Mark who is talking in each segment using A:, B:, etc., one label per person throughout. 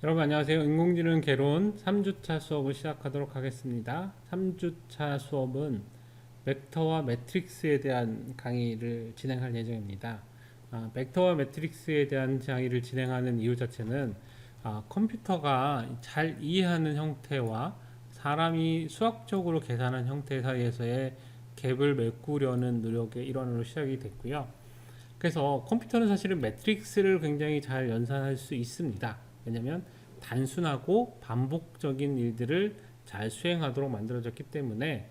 A: 여러분 안녕하세요. 인공지능 개론 3주차 수업을 시작하도록 하겠습니다. 3주차 수업은 벡터와 매트릭스에 대한 강의를 진행할 예정입니다. 벡터와 매트릭스에 대한 강의를 진행하는 이유 자체는 컴퓨터가 잘 이해하는 형태와 사람이 수학적으로 계산한 형태 사이에서의 갭을 메꾸려는 노력의 일환으로 시작이 됐고요. 그래서 컴퓨터는 사실은 매트릭스를 굉장히 잘 연산할 수 있습니다. 왜냐하면 단순하고 반복적인 일들을 잘 수행하도록 만들어졌기 때문에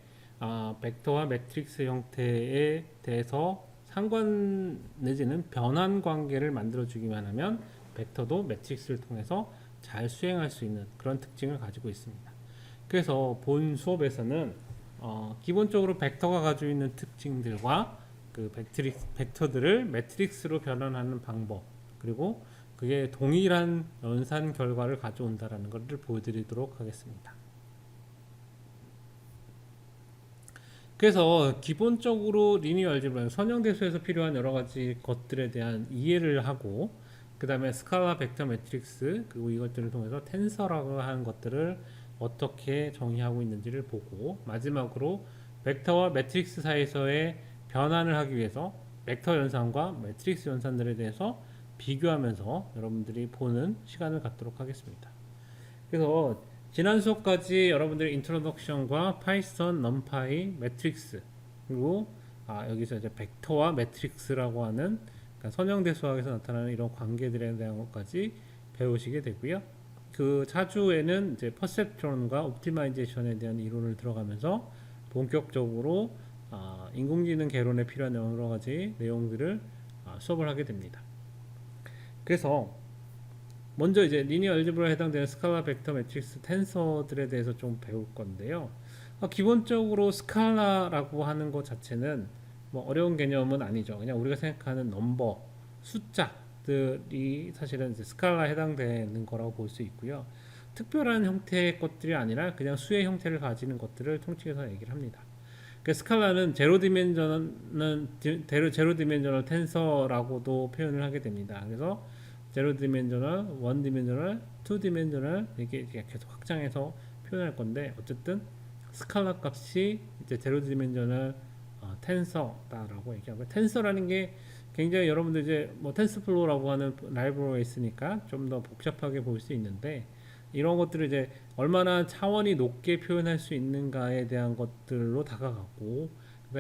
A: 벡터와 매트릭스 형태에 대해서 상관 내지는 변환 관계를 만들어주기만 하면 벡터도 매트릭스를 통해서 잘 수행할 수 있는 그런 특징을 가지고 있습니다. 그래서 본 수업에서는 기본적으로 벡터가 가지고 있는 특징들과 그 벡터들을 매트릭스로 변환하는 방법, 그리고 그게 동일한 연산 결과를 가져온다라는 것을 보여드리도록 하겠습니다. 그래서 기본적으로 리니어 알제브라는 선형대수에서 필요한 여러 가지 것들에 대한 이해를 하고, 그 다음에 스칼라 벡터 매트릭스, 그리고 이것들을 통해서 텐서라고 하는 것들을 어떻게 정의하고 있는지를 보고, 마지막으로 벡터와 매트릭스 사이에서의 변환을 하기 위해서 벡터 연산과 매트릭스 연산들에 대해서 비교하면서 여러분들이 보는 시간을 갖도록 하겠습니다. 그래서 지난 수업까지 여러분들의 인트로덕션과 파이썬, 넘파이, 매트릭스, 그리고 여기서 이제 벡터와 매트릭스라고 하는 그러니까 선형대 수학에서 나타나는 이런 관계들에 대한 것까지 배우시게 되고요. 그 차주에는 이제 퍼셉트론과 옵티마이제이션에 대한 이론을 들어가면서 본격적으로 인공지능 개론에 필요한 여러 가지 내용들을 수업을 하게 됩니다. 그래서 먼저 이제 리니어 알제브라에 해당되는 스칼라 벡터 매트릭스 텐서들에 대해서 좀 배울 건데요. 기본적으로 스칼라라고 하는 것 자체는 뭐 어려운 개념은 아니죠. 그냥 우리가 생각하는 넘버, 숫자들이 사실은 이제 스칼라에 해당되는 거라고 볼 수 있고요. 특별한 형태의 것들이 아니라 그냥 수의 형태를 가지는 것들을 통칭해서 얘기를 합니다. 그 스칼라는 제로 디멘셔널 텐서라고도 표현을 하게 됩니다. 그래서 제로 디멘셔널, 원 디멘셔널, 투 디멘셔널 이렇게 계속 확장해서 표현할 건데, 어쨌든 스칼라 값이 이제 제로 디멘셔널 텐서다라고 얘기하고, 텐서라는 게 굉장히 여러분들 이제 뭐 텐스플로우라고 하는 라이브러리가 있으니까 좀 더 복잡하게 볼 수 있는데, 이런 것들을 이제 얼마나 차원이 높게 표현할 수 있는가에 대한 것들로 다가가고,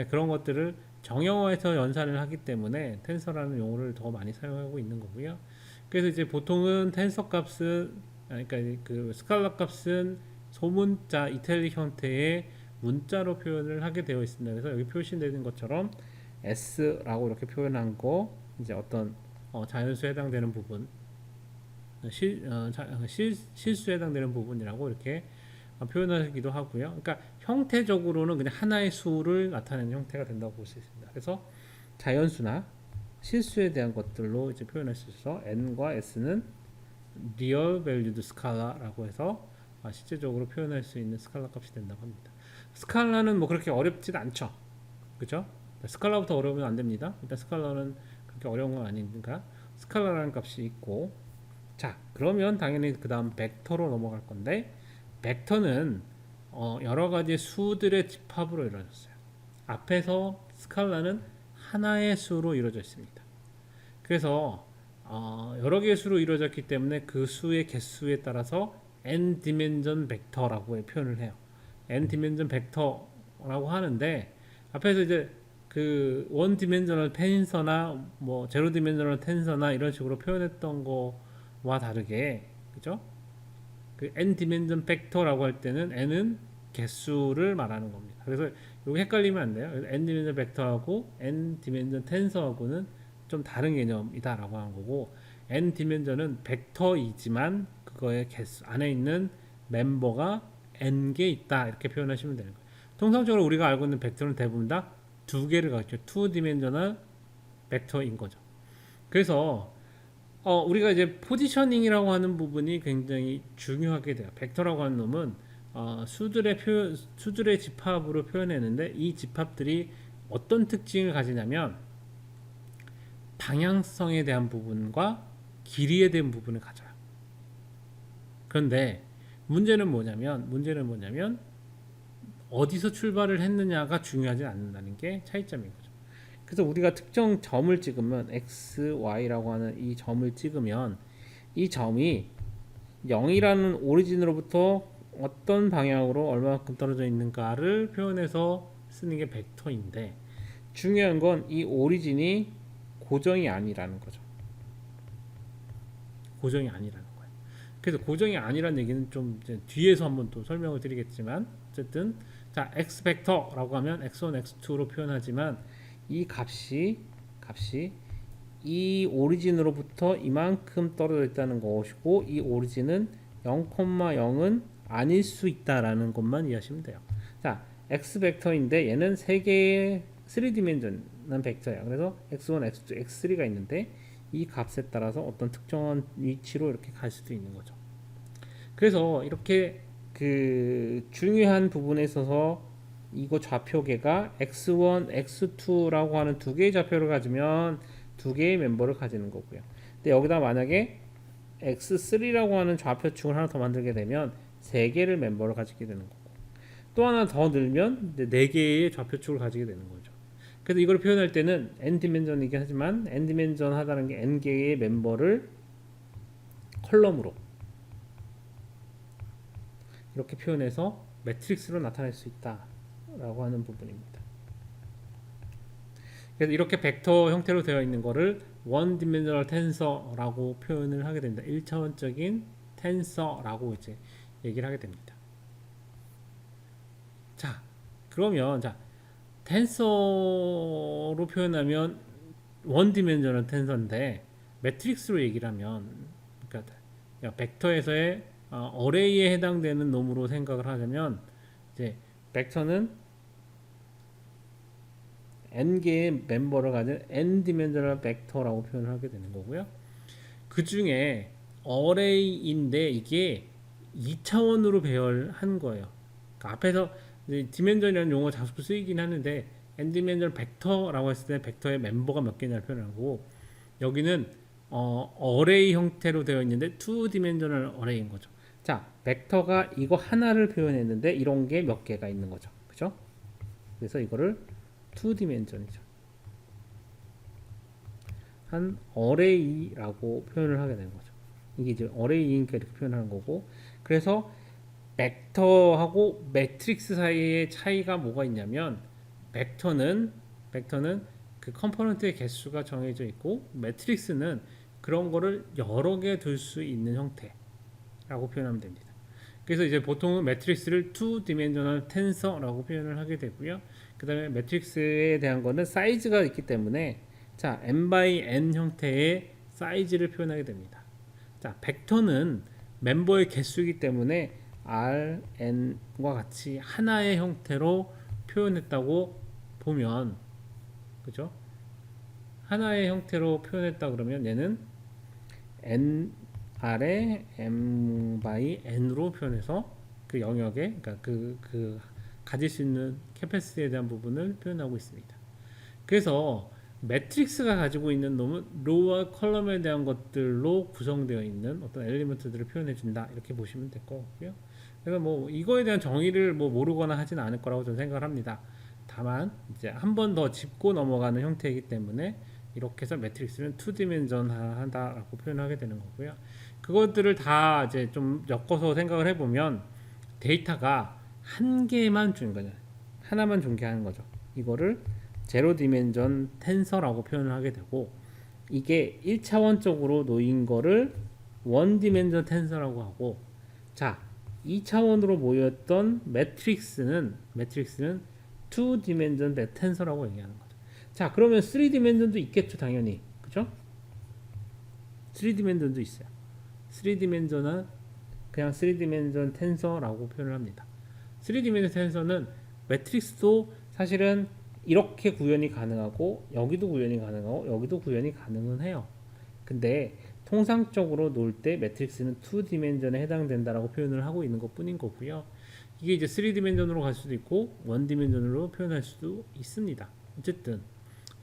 A: 그런 것들을 정형화해서 연산을 하기 때문에 텐서라는 용어를 더 많이 사용하고 있는 거고요. 그래서 이제 보통은 텐서 값은 그러니까 그 스칼라 값은 소문자 이탈릭 형태의 문자로 표현을 하게 되어 있습니다. 그래서 여기 표시되는 것처럼 S라고 이렇게 표현한 거 이제 어떤 자연수에 해당되는 부분, 실수에 해당되는 부분이라고 이렇게 표현하기도 하고요. 그러니까 형태적으로는 그냥 하나의 수를 나타내는 형태가 된다고 볼 수 있습니다. 그래서 자연수나 실수에 대한 것들로 이제 표현할 수 있어서 n과 s는 real valued scala라고 해서 실제적으로 표현할 수 있는 스칼라 값이 된다고 합니다. 스칼라는 뭐 그렇게 어렵진 않죠, 그죠? 스칼라부터 어려우면 안 됩니다. 일단 스칼라는 그렇게 어려운 건 아니니까 스칼라라는 값이 있고, 자 그러면 당연히 그 다음 벡터로 넘어갈 건데, 벡터는 여러 가지 수들의 집합으로 이루어졌어요. 앞에서 스칼라는 하나의 수로 이루어져 있습니다. 그래서 여러 개의 수로 이루어졌기 때문에 그 수의 개수에 따라서 n 디멘전 벡터라고 표현을 해요. n 디멘전 벡터라고 하는데, 앞에서 이제 그 원 디멘저널 텐서나 뭐 제로 디멘저널 텐서나 이런 식으로 표현했던 거와 다르게, 그죠? 그 n 디멘전 벡터라고 할 때는 n은 개수를 말하는 겁니다. 그래서 이거 헷갈리면 안 돼요. n 디멘전 벡터하고 n 디멘전 텐서하고는 좀 다른 개념이다라고 하는 거고, n 디멘전은 벡터이지만 그거의 개수 안에 있는 멤버가 n 개 있다 이렇게 표현하시면 되는 거예요. 통상적으로 우리가 알고 있는 벡터는 대부분 다 두 개를 갖죠. 투 디멘전al 벡터인 거죠. 그래서 우리가 이제 포지셔닝이라고 하는 부분이 굉장히 중요하게 돼요. 벡터라고 하는 놈은 수들의 집합으로 표현했는데, 이 집합들이 어떤 특징을 가지냐면 방향성에 대한 부분과 길이에 대한 부분을 가져요. 그런데 문제는 뭐냐면 어디서 출발을 했느냐가 중요하지 않는다는 게 차이점인 거죠. 그래서 우리가 특정 점을 찍으면 x, y라고 하는 이 점을 찍으면 이 점이 0이라는 오리진으로부터 어떤 방향으로 얼마만큼 떨어져 있는가를 표현해서 쓰는 게 벡터인데, 중요한 건 이 오리진이 고정이 아니라는 거죠. 고정이 아니라는 거예요. 그래서 고정이 아니라는 얘기는 좀 이제 뒤에서 한번 또 설명을 드리겠지만, 어쨌든 자, x 벡터라고 하면 x1, x2로 표현하지만 이 값이 이 오리진으로부터 이만큼 떨어져 있다는 것이고, 이 오리진은 0,0은 아닐 수 있다라는 것만 이해하시면 돼요. 자, x 벡터인데 얘는 세 개의 3디멘전한 벡터예요. 그래서 x1, x2, x3가 있는데 이 값에 따라서 어떤 특정한 위치로 이렇게 갈 수도 있는 거죠. 그래서 이렇게 그 중요한 부분에 있어서 이거 좌표계가 x1, x2라고 하는 두 개의 좌표를 가지면 두 개의 멤버를 가지는 거고요. 근데 여기다 만약에 x3라고 하는 좌표축을 하나 더 만들게 되면 세 개를 멤버를 가지게 되는 거고, 또 하나 더 늘면 네 개의 좌표축을 가지게 되는 거죠. 그래서 이걸 표현할 때는 n 디멘전이긴 하지만 n 디멘전 하다는 게 n 개의 멤버를 컬럼으로 이렇게 표현해서 매트릭스로 나타낼 수 있다라고 하는 부분입니다. 그래서 이렇게 벡터 형태로 되어 있는 거를 원 디멘셔널 텐서라고 표현을 하게 됩니다. 1차원적인 텐서라고 이제 얘기를 하게 됩니다. 자, 그러면 자, 텐서로 표현하면 원 디멘셔널 텐서인데 매트릭스로 얘기를 하면, 그러니까 벡터에서의 어레이에 해당되는 놈으로 생각을 하자면 이제 벡터는 n 개의 멤버를 가진 n 디멘셔널 벡터라고 표현을 하게 되는 거고요. 그 중에 어레이인데 이게 2차원으로 배열한 거예요. 그러니까 앞에서 디멘전이라는 용어 자주 쓰이긴 하는데 n 디멘셔널 벡터라고 했을 때 벡터의 멤버가 몇 개냐를 표현하고, 여기는 어레이 형태로 되어 있는데 2디멘셔널 어레이인 거죠. 자, 벡터가 이거 하나를 표현했는데 이런 게 몇 개가 있는 거죠. 그죠? 그래서 이거를 2디멘전이죠. 한 어레이라고 표현을 하게 되는 거죠. 이게 이제 어레이니까 이렇게 표현하는 거고, 그래서 벡터하고 매트릭스 사이의 차이가 뭐가 있냐면, 벡터는 그 컴포넌트의 개수가 정해져 있고, 매트릭스는 그런 거를 여러 개 둘 수 있는 형태라고 표현하면 됩니다. 그래서 이제 보통은 매트릭스를 2디멘셔널 텐서라고 표현을 하게 되고요. 그 다음에 매트릭스에 대한 거는 사이즈가 있기 때문에 자, n by n 형태의 사이즈를 표현하게 됩니다. 자, 벡터는 멤버의 개수이기 때문에 r, n과 같이 하나의 형태로 표현했다고 보면, 그죠? 하나의 형태로 표현했다 그러면 얘는 n r에 m by n으로 표현해서 그 영역에, 그러니까 그 가질 수 있는 캐패시티에 대한 부분을 표현하고 있습니다. 그래서 매트릭스가 가지고 있는 놈은 로우와 컬럼에 대한 것들로 구성되어 있는 어떤 엘리먼트들을 표현해 준다, 이렇게 보시면 될 것 같고요. 그래서 뭐 이거에 대한 정의를 뭐 모르거나 하지는 않을 거라고 저는 생각을 합니다. 다만 이제 한 번 더 짚고 넘어가는 형태이기 때문에 이렇게 해서 매트릭스는 2디멘전하다라고 표현하게 되는 거고요. 그것들을 다 이제 좀 엮어서 생각을 해보면 데이터가 한 개만 준 거냐, 하나만 존재하는 거죠. 이거를 제로 디멘전 텐서라고 표현을 하게 되고, 이게 1차원적으로 놓인 거를 원 디멘전 텐서라고 하고, 자, 2차원으로 모였던 매트릭스는 2 디멘전 텐서라고 얘기하는 거죠. 자, 그러면 3 디멘전도 있겠죠, 당연히. 그죠? 3 디멘전도 있어요. 3 디멘전은 그냥 3 디멘전 텐서라고 표현을 합니다. 3 디멘전 텐서는 매트릭스도 사실은 이렇게 구현이 가능하고 여기도 구현이 가능하고 여기도 구현이 가능은 해요. 근데 통상적으로 놓을 때 매트릭스는 2디멘전에 해당된다라고 표현을 하고 있는 것 뿐인 거고요. 이게 이제 3디멘전으로 갈 수도 있고 1디멘전으로 표현할 수도 있습니다. 어쨌든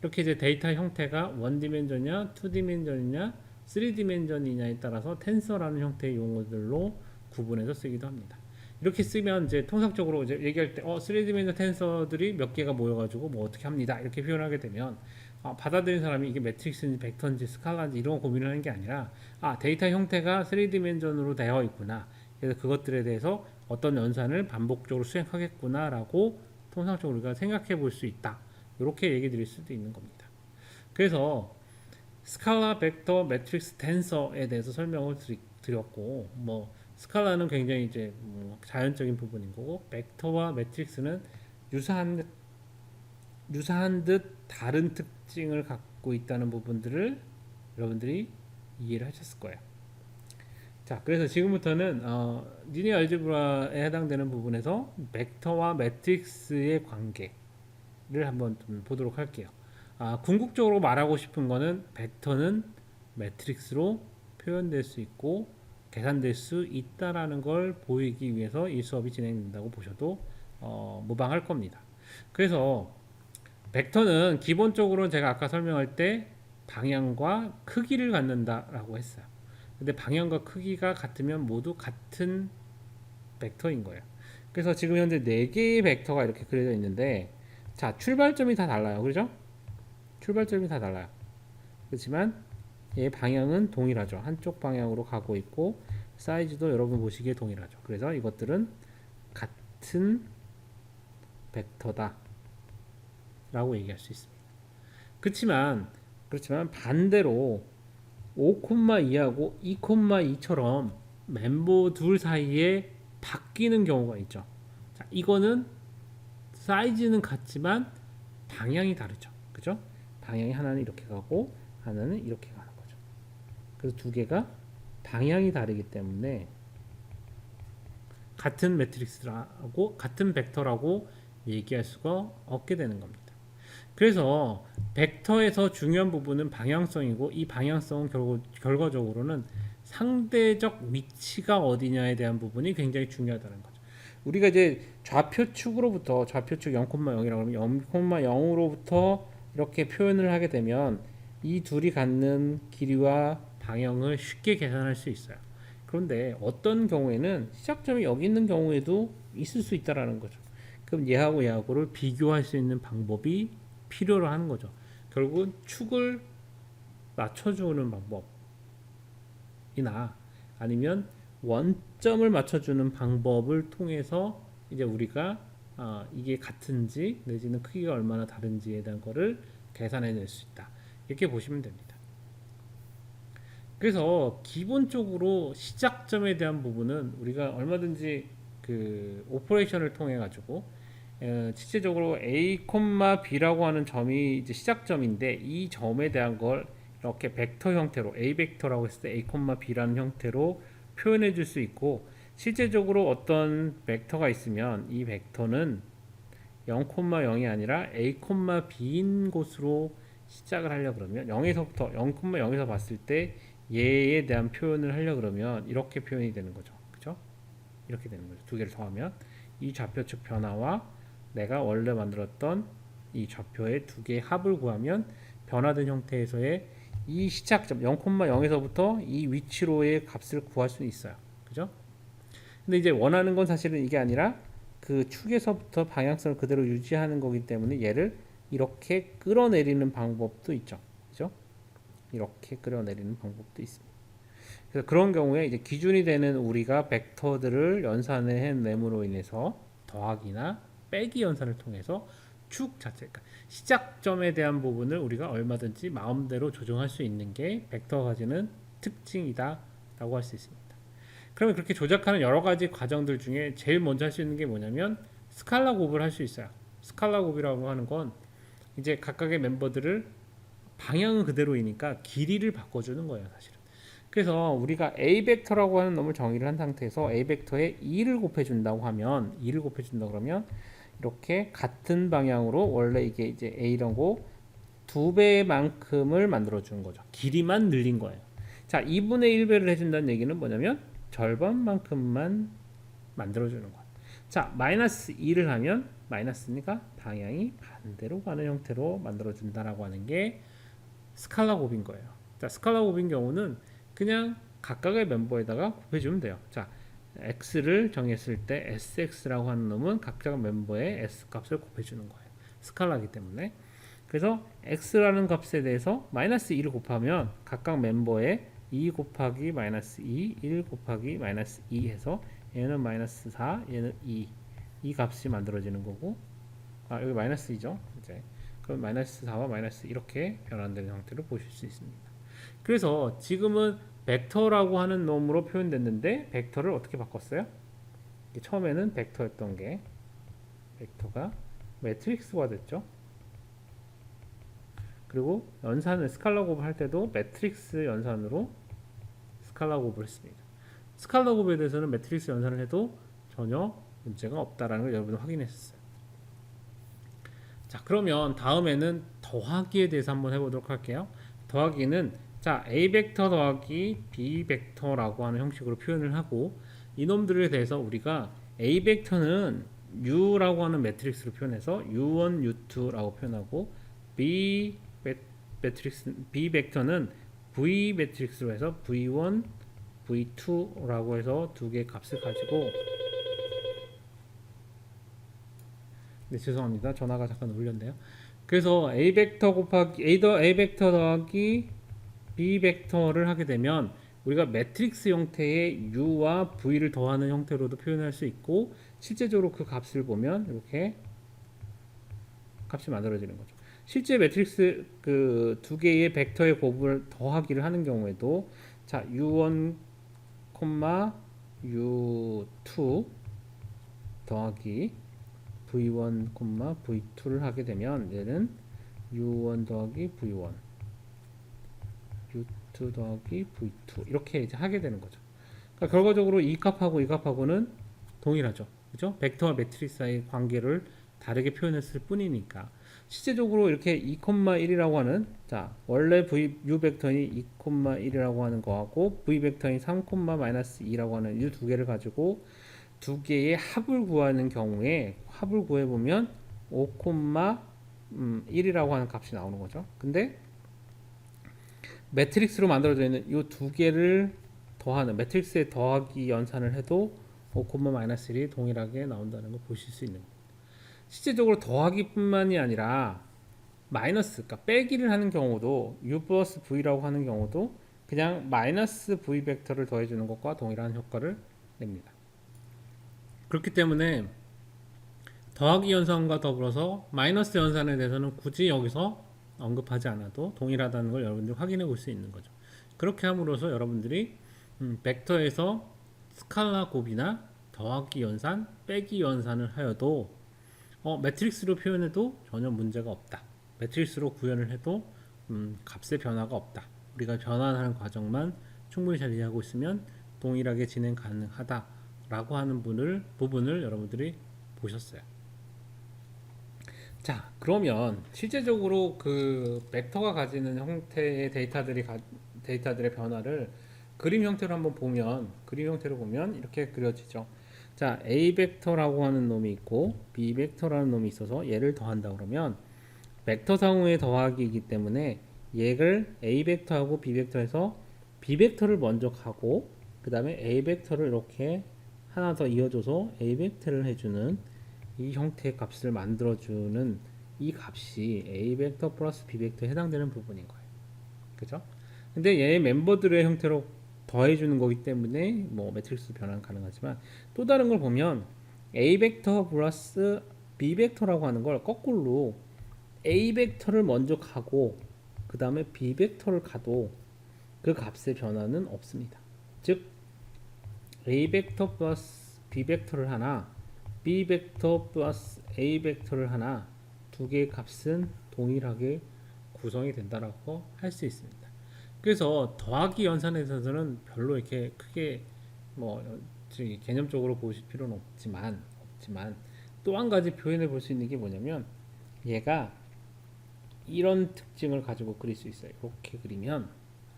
A: 이렇게 이제 데이터 형태가 1디멘전이냐 2디멘전이냐 3디멘전이냐에 따라서 텐서라는 형태의 용어들로 구분해서 쓰기도 합니다. 이렇게 쓰면 이제 통상적으로 이제 얘기할 때 3디멘전 텐서들이 몇 개가 모여가지고 뭐 어떻게 합니다 이렇게 표현하게 되면 받아들이는 사람이 이게 매트릭스인지 벡터인지 스칼라인지 이런 거 고민을 하는 게 아니라 데이터 형태가 3디멘전으로 되어 있구나, 그래서 그것들에 대해서 어떤 연산을 반복적으로 수행하겠구나 라고 통상적으로 우리가 생각해 볼 수 있다, 이렇게 얘기 드릴 수도 있는 겁니다. 그래서 스칼라, 벡터, 매트릭스, 텐서에 대해서 설명을 드렸고, 뭐 스칼라는 굉장히 이제 자연적인 부분인 거고, 벡터와 매트릭스는 유사한 듯 다른 특징을 갖고 있다는 부분들을 여러분들이 이해를 하셨을 거예요. 자, 그래서 지금부터는 리니어 알제브라에 해당되는 부분에서 벡터와 매트릭스의 관계를 한번 좀 보도록 할게요. 궁극적으로 말하고 싶은 거는 벡터는 매트릭스로 표현될 수 있고 계산될 수 있다라는 걸 보이기 위해서 이 수업이 진행된다고 보셔도 무방할 겁니다. 그래서 벡터는 기본적으로 제가 아까 설명할 때 방향과 크기를 갖는다라고 했어요. 근데 방향과 크기가 같으면 모두 같은 벡터인 거예요. 그래서 지금 현재 4개의 벡터가 이렇게 그려져 있는데, 자, 출발점이 다 달라요. 그죠? 출발점이 다 달라요. 그렇지만 얘 방향은 동일하죠. 한쪽 방향으로 가고 있고 사이즈도 여러분 보시기에 동일하죠. 그래서 이것들은 같은 벡터다 라고 얘기할 수 있습니다. 그렇지만 반대로 5,2하고 2,2처럼 멤버 둘 사이에 바뀌는 경우가 있죠. 자, 이거는 사이즈는 같지만 방향이 다르죠. 그죠? 방향이 하나는 이렇게 가고 하나는 이렇게 가는 거죠. 그래서 두 개가 방향이 다르기 때문에 같은 매트릭스라고, 같은 벡터라고 얘기할 수가 없게 되는 겁니다. 그래서 벡터에서 중요한 부분은 방향성이고, 이 방향성은 결과적으로는 상대적 위치가 어디냐에 대한 부분이 굉장히 중요하다는 거죠. 우리가 이제 좌표축으로부터, 좌표축 0,0이라고 하면 0,0으로부터 이렇게 표현을 하게 되면 이 둘이 갖는 길이와 방향을 쉽게 계산할 수 있어요. 그런데 어떤 경우에는 시작점이 여기 있는 경우에도 있을 수 있다라는 거죠. 그럼 얘하고 얘하고를 비교할 수 있는 방법이 필요로 하는 거죠. 결국은 축을 맞춰주는 방법이나 아니면 원점을 맞춰주는 방법을 통해서 이제 우리가 이게 같은지 내지는 크기가 얼마나 다른지에 대한 거를 계산해낼 수 있다, 이렇게 보시면 됩니다. 그래서 기본적으로 시작점에 대한 부분은 우리가 얼마든지 그 오퍼레이션을 통해 가지고 실제적으로 A, B라고 하는 점이 이제 시작점인데, 이 점에 대한 걸 이렇게 벡터 형태로 A 벡터라고 했을 때 A, B라는 형태로 표현해 줄 수 있고, 실제적으로 어떤 벡터가 있으면 이 벡터는 0,0이 아니라 A, B인 곳으로 시작을 하려 그러면 0에서부터 0,0에서 봤을 때 얘에 대한 표현을 하려 그러면 이렇게 표현이 되는 거죠. 그죠? 이렇게 되는 거죠. 두 개를 더하면 이 좌표측 변화와 내가 원래 만들었던 이 좌표의 두 개의 합을 구하면 변화된 형태에서의 이 시작점 0,0에서부터 이 위치로의 값을 구할 수 있어요. 그죠? 근데 이제 원하는 건 사실은 이게 아니라 그 축에서부터 방향성을 그대로 유지하는 거기 때문에 얘를 이렇게 끌어내리는 방법도 있죠. 그죠? 이렇게 끌어내리는 방법도 있습니다. 그래서 그런 경우에 이제 기준이 되는 우리가 벡터들을 연산을 해냄으로 인해서 더하기나 빼기 연산을 통해서 축 자체, 그러니까 시작점에 대한 부분을 우리가 얼마든지 마음대로 조정할 수 있는 게 벡터가 가지는 특징이다라고 할 수 있습니다. 그러면 그렇게 조작하는 여러 가지 과정들 중에 제일 먼저 할 수 있는 게 뭐냐면 스칼라 곱을 할 수 있어요. 스칼라 곱이라고 하는 건 이제 각각의 멤버들을 방향은 그대로이니까 길이를 바꿔주는 거예요, 사실은. 그래서 우리가 A 벡터라고 하는 놈을 정의를 한 상태에서 A 벡터에 2를 곱해준다고 하면 2를 곱해준다 그러면 이렇게 같은 방향으로 원래 이게 이제 A라고 2배만큼을 만들어주는 거죠. 길이만 늘린 거예요. 자, 2분의 1배를 해준다는 얘기는 뭐냐면 절반만큼만 만들어주는 거예요. 자, 마이너스 2를 하면 마이너스니까 방향이 반대로 가는 형태로 만들어준다라고 하는 게 스칼라 곱인 거예요. 자, 스칼라 곱인 경우는 그냥 각각의 멤버에다가 곱해주면 돼요. 자, x를 정했을 때 sx라고 하는 놈은 각각 멤버의 s 값을 곱해주는 거예요. 스칼라기 때문에. 그래서 x라는 값에 대해서 마이너스 2를 곱하면 각각 멤버에 2 곱하기 마이너스 2, 1 곱하기 마이너스 2 해서 얘는 마이너스 4, 얘는 2. 이 값이 만들어지는 거고, 여기 마이너스 2죠. 이제 그럼 마이너스 4와 마이너스 이렇게 변환되는 형태를 보실 수 있습니다. 그래서 지금은 벡터라고 하는 놈으로 표현됐는데 벡터를 어떻게 바꿨어요? 처음에는 벡터였던 게 벡터가 매트릭스가 됐죠. 그리고 연산을 스칼라 곱을 할 때도 매트릭스 연산으로 스칼라 곱을 했습니다. 스칼라 곱에 대해서는 매트릭스 연산을 해도 전혀 문제가 없다라는 걸 여러분이 확인했었어요. 자, 그러면 다음에는 더하기에 대해서 한번 해보도록 할게요. 더하기는 자, A 벡터 더하기 B 벡터라고 하는 형식으로 표현을 하고, 이놈들에 대해서 우리가 A 벡터는 U라고 하는 매트릭스로 표현해서 U1, U2라고 표현하고, B 벡터는 V 매트릭스로 해서 V1, V2라고 해서 두 개의 값을 가지고, 네, 죄송합니다. 전화가 잠깐 울렸네요. 그래서 A 벡터 곱하기 A 벡터 더하기 B 벡터를 하게 되면 우리가 매트릭스 형태의 U와 V를 더하는 형태로도 표현할 수 있고, 실제적으로 그 값을 보면 이렇게 값이 만들어지는 거죠. 실제 매트릭스 그 두 개의 벡터의 곱을 더하기를 하는 경우에도 자, U1, U2 더하기 V1, V2를 하게 되면 얘는 U1 더하기 V1, U2 더하기 V2 이렇게 이제 하게 되는 거죠. 그러니까 결과적으로 이 값하고 이 값하고는 동일하죠. 그죠? 벡터와 매트릭스 사이의 관계를 다르게 표현했을 뿐이니까. 실제적으로 이렇게 2,1이라고 하는 자, 원래 U 벡터인 2,1이라고 하는 거하고 V 벡터인 3,-2라고 하는 이 두 개를 가지고 두 개의 합을 구하는 경우에 합을 구해보면 5,1이라고 하는 값이 나오는 거죠. 근데 매트릭스로 만들어져 있는 이 두 개를 더하는 매트릭스의 더하기 연산을 해도 5,-1이 동일하게 나온다는 걸 보실 수 있는 겁니다. 실제적으로 더하기뿐만이 아니라 마이너스, 그러니까 빼기를 하는 경우도 U 플러스 V라고 하는 경우도 그냥 마이너스 V 벡터를 더해주는 것과 동일한 효과를 냅니다. 그렇기 때문에 더하기 연산과 더불어서 마이너스 연산에 대해서는 굳이 여기서 언급하지 않아도 동일하다는 걸 여러분들이 확인해 볼 수 있는 거죠. 그렇게 함으로써 여러분들이 벡터에서 스칼라 곱이나 더하기 연산, 빼기 연산을 하여도 매트릭스로 표현해도 전혀 문제가 없다. 매트릭스로 구현을 해도 값의 변화가 없다. 우리가 변환하는 과정만 충분히 잘 이해하고 있으면 동일하게 진행 가능하다라고 하는 부분을 여러분들이 보셨어요. 자, 그러면 실제적으로 그 벡터가 가지는 형태의 데이터들의 변화를 그림 형태로 한번 보면, 그림 형태로 보면 이렇게 그려지죠. 자, A 벡터라고 하는 놈이 있고 B 벡터라는 놈이 있어서 얘를 더한다 그러면 벡터 상호의 더하기이기 때문에 얘를 A 벡터하고 B 벡터에서 B 벡터를 먼저 가고 그 다음에 A 벡터를 이렇게 하나 더 이어줘서 A 벡터를 해주는 이 형태의 값을 만들어주는 이 값이 A 벡터 플러스 B 벡터에 해당되는 부분인 거예요. 그죠? 근데 얘 멤버들의 형태로 더해주는 거기 때문에 뭐 매트릭스 변환 가능하지만 또 다른 걸 보면 A 벡터 플러스 B 벡터라고 하는 걸 거꾸로 A 벡터를 먼저 가고 그 다음에 B 벡터를 가도 그 값의 변화는 없습니다. 즉 A 벡터 플러스 B 벡터를 하나 B 벡터 플러스 A 벡터를 하나 두 개의 값은 동일하게 구성이 된다라고 할 수 있습니다. 그래서 더하기 연산에 있어서는 별로 이렇게 크게 뭐 개념적으로 보실 필요는 없지만 또 한 가지 표현해 볼 수 있는 게 뭐냐면 얘가 이런 특징을 가지고 그릴 수 있어요. 이렇게 그리면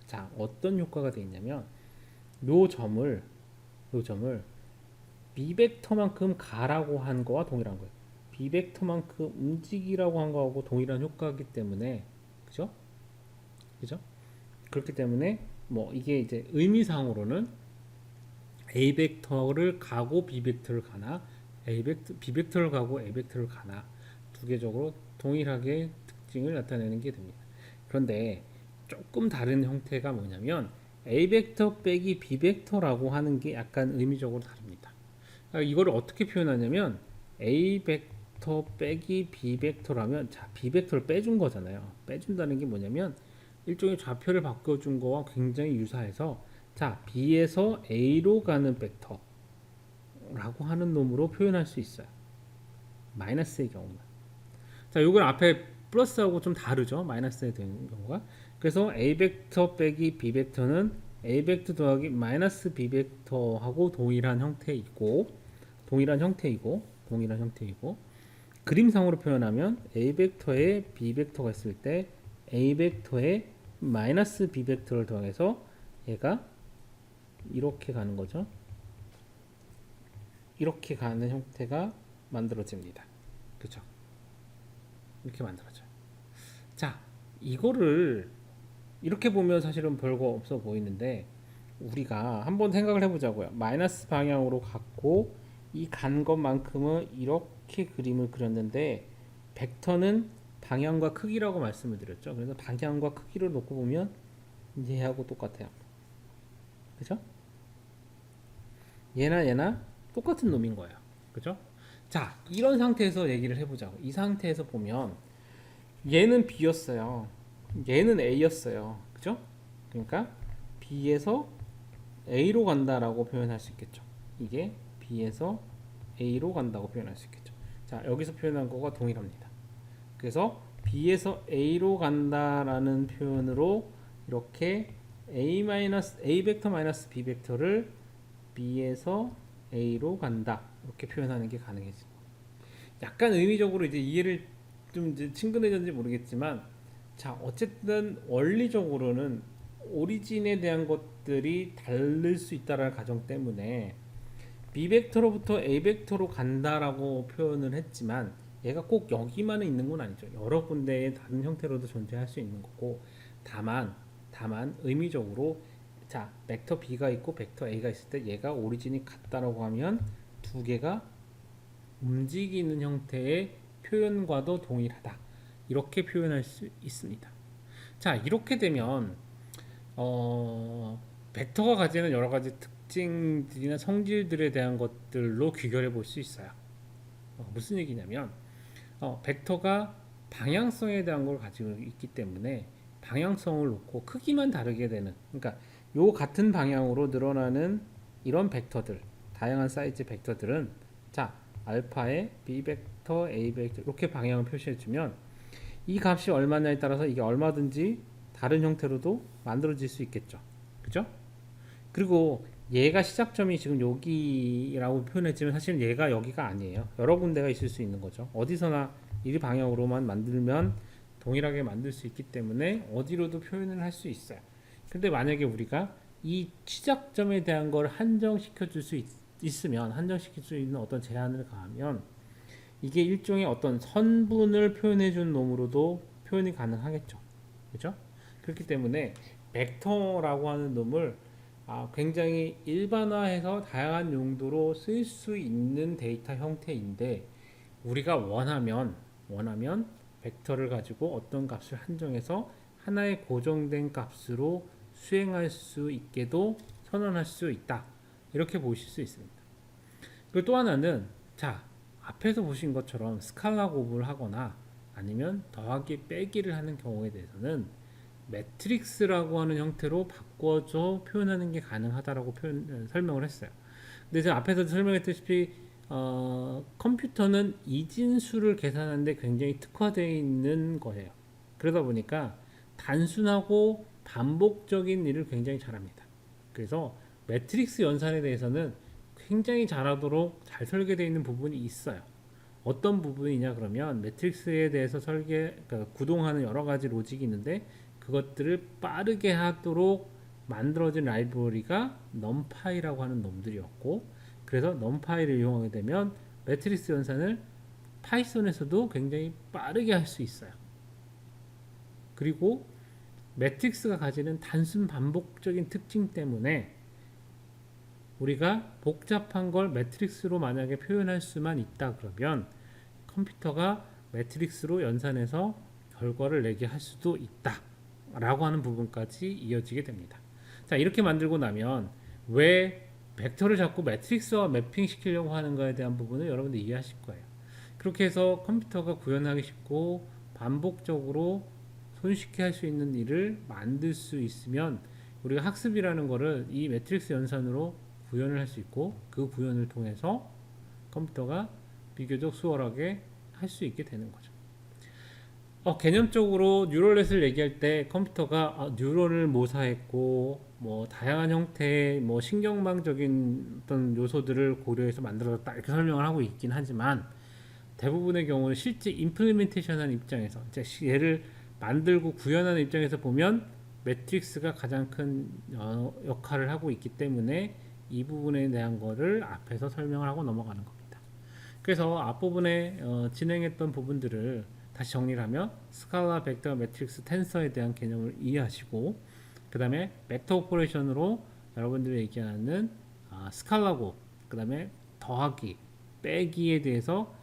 A: 자, 어떤 효과가 되어 있냐면 요 점을 B 벡터만큼 가라고 한 거와 동일한 거예요. B 벡터만큼 움직이라고 한 거하고 동일한 효과이기 때문에 그죠? 그렇기 때문에 뭐 이게 이제 의미상으로는 A 벡터를 가고 B 벡터를 가나 B 벡터를 가고 A 벡터를 가나 두 개적으로 동일하게 특징을 나타내는 게 됩니다. 그런데 조금 다른 형태가 뭐냐면 A 벡터 빼기 B 벡터라고 하는 게 약간 의미적으로 다릅니다. 이거를 어떻게 표현하냐면 A 벡터 빼기 B 벡터라면 자 B 벡터를 빼준 거잖아요. 빼준다는 게 뭐냐면 일종의 좌표를 바꿔준 거와 굉장히 유사해서 자 B에서 A로 가는 벡터라고 하는 놈으로 표현할 수 있어요. 마이너스의 경우는 자 요건 앞에 플러스하고 좀 다르죠. 마이너스에 되는 경우가 그래서 A 벡터 빼기 B 벡터는 A 벡터 더하기 마이너스 B 벡터하고 동일한 형태이고 그림상으로 표현하면 A 벡터에 B 벡터가 있을 때 A 벡터에 마이너스 B 벡터를 더해서 얘가 이렇게 가는 거죠. 이렇게 가는 형태가 만들어집니다. 그렇죠? 이렇게 만들어져요. 자, 이거를 이렇게 보면 사실은 별거 없어 보이는데 우리가 한번 생각을 해보자고요. 마이너스 방향으로 갔고 이 간 것만큼은 이렇게 그림을 그렸는데 벡터는 방향과 크기라고 말씀을 드렸죠. 그래서 방향과 크기를 놓고 보면 얘하고 똑같아요. 그죠? 얘나 똑같은 놈인 거예요. 그죠? 자, 이런 상태에서 얘기를 해보자고. 이 상태에서 보면 얘는 B였어요. 얘는 A였어요. 그죠? 그러니까 B에서 A로 간다라고 표현할 수 있겠죠. 이게 B에서 A로 간다고 표현할 수 있겠죠. 자, 여기서 표현한 거가 동일합니다. 그래서 B에서 A로 간다라는 표현으로 이렇게 A 벡터 마이너스 B 벡터를 B에서 A로 간다 이렇게 표현하는 게 가능해집니다. 약간 의미적으로 이제 이해를 좀 이제 친근해졌는지 모르겠지만 자 어쨌든 원리적으로는 오리진에 대한 것들이 다를 수 있다라는 가정 때문에 B 벡터로부터 A 벡터로 간다라고 표현을 했지만 얘가 꼭 여기만은 있는 건 아니죠. 여러 군데의 다른 형태로도 존재할 수 있는 거고 다만 의미적으로 자 벡터 B가 있고 벡터 A가 있을 때 얘가 오리진이 같다라고 하면 두 개가 움직이는 형태의 표현과도 동일하다. 이렇게 표현할 수 있습니다. 자, 이렇게 되면 벡터가 가지는 여러 가지 특징들이나 성질들에 대한 것들로 귀결해 볼 수 있어요. 무슨 얘기냐면 벡터가 방향성에 대한 걸 가지고 있기 때문에 방향성을 놓고 크기만 다르게 되는 그러니까 요 같은 방향으로 늘어나는 이런 벡터들 다양한 사이즈 벡터들은 자 알파에 B 벡터, A 벡터 이렇게 방향을 표시해 주면 이 값이 얼마냐에 따라서 이게 얼마든지 다른 형태로도 만들어질 수 있겠죠. 그죠? 그리고 얘가 시작점이 지금 여기라고 표현했지만 사실은 얘가 여기가 아니에요. 여러 군데가 있을 수 있는 거죠. 어디서나 이 방향으로만 만들면 동일하게 만들 수 있기 때문에 어디로도 표현을 할 수 있어요. 근데 만약에 우리가 이 시작점에 대한 걸 한정시켜 줄 수 있으면 한정시킬 수 있는 어떤 제한을 가하면 이게 일종의 어떤 선분을 표현해 준 놈으로도 표현이 가능하겠죠. 그죠? 그렇기 때문에 벡터라고 하는 놈을 굉장히 일반화해서 다양한 용도로 쓸 수 있는 데이터 형태인데 우리가 원하면 벡터를 가지고 어떤 값을 한정해서 하나의 고정된 값으로 수행할 수 있게도 선언할 수 있다. 이렇게 보실 수 있습니다. 그리고 또 하나는 자 앞에서 보신 것처럼 스칼라 곱을 하거나 아니면 더하기 빼기를 하는 경우에 대해서는 매트릭스라고 하는 형태로 바꿔서 표현하는 게 가능하다라고 설명을 했어요. 근데 제가 앞에서 설명했다시피 컴퓨터는 이진수를 계산하는데 굉장히 특화되어 있는 거예요. 그러다 보니까 단순하고 반복적인 일을 굉장히 잘합니다. 그래서 매트릭스 연산에 대해서는 굉장히 잘하도록 잘 설계되어 있는 부분이 있어요. 어떤 부분이냐 그러면 매트릭스에 대해서 그러니까 구동하는 여러 가지 로직이 있는데 그것들을 빠르게 하도록 만들어진 라이브러리가 numpy라고 하는 놈들이었고 그래서 numpy를 이용하게 되면 매트릭스 연산을 파이썬에서도 굉장히 빠르게 할 수 있어요. 그리고 매트릭스가 가지는 단순 반복적인 특징 때문에 우리가 복잡한 걸 매트릭스로 만약에 표현할 수만 있다 그러면 컴퓨터가 매트릭스로 연산해서 결과를 내게 할 수도 있다 라고 하는 부분까지 이어지게 됩니다. 자, 이렇게 만들고 나면 왜 벡터를 자꾸 매트릭스와 매핑 시키려고 하는가에 대한 부분을 여러분들 이해하실 거예요. 그렇게 해서 컴퓨터가 구현하기 쉽고 반복적으로 손쉽게 할 수 있는 일을 만들 수 있으면 우리가 학습이라는 거를 이 매트릭스 연산으로 구현을 할 수 있고 그 구현을 통해서 컴퓨터가 비교적 수월하게 할 수 있게 되는 거죠. 개념적으로 뉴럴넷을 얘기할 때 컴퓨터가 뉴런을 모사했고 뭐 다양한 형태의 뭐 신경망적인 어떤 요소들을 고려해서 만들어졌다 이렇게 설명을 하고 있긴 하지만 대부분의 경우는 실제 임플리멘테이션하는 입장에서 얘를 만들고 구현하는 입장에서 보면 매트릭스가 가장 큰 역할을 하고 있기 때문에 이 부분에 대한 거를 앞에서 설명을 하고 넘어가는 겁니다. 그래서 앞부분에 진행했던 부분들을 다시 정리를 하면 스칼라, 벡터, 매트릭스, 텐서에 대한 개념을 이해하시고 그 다음에 벡터 오퍼레이션으로 여러분들이 얘기하는 스칼라고 그 다음에 더하기, 빼기에 대해서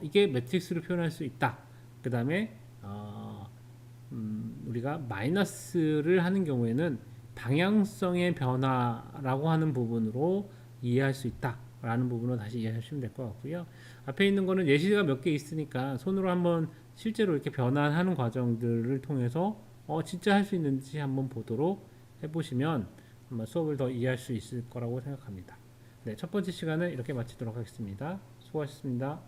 A: 이게 매트릭스로 표현할 수 있다. 그 다음에 우리가 마이너스를 하는 경우에는 방향성의 변화라고 하는 부분으로 이해할 수 있다 라는 부분으로 다시 이해하시면 될 것 같고요. 앞에 있는 거는 예시가 몇 개 있으니까 손으로 한번 실제로 이렇게 변환하는 과정들을 통해서 진짜 할 수 있는지 한번 보도록 해보시면 아마 수업을 더 이해할 수 있을 거라고 생각합니다. 네, 첫 번째 시간은 이렇게 마치도록 하겠습니다. 수고하셨습니다.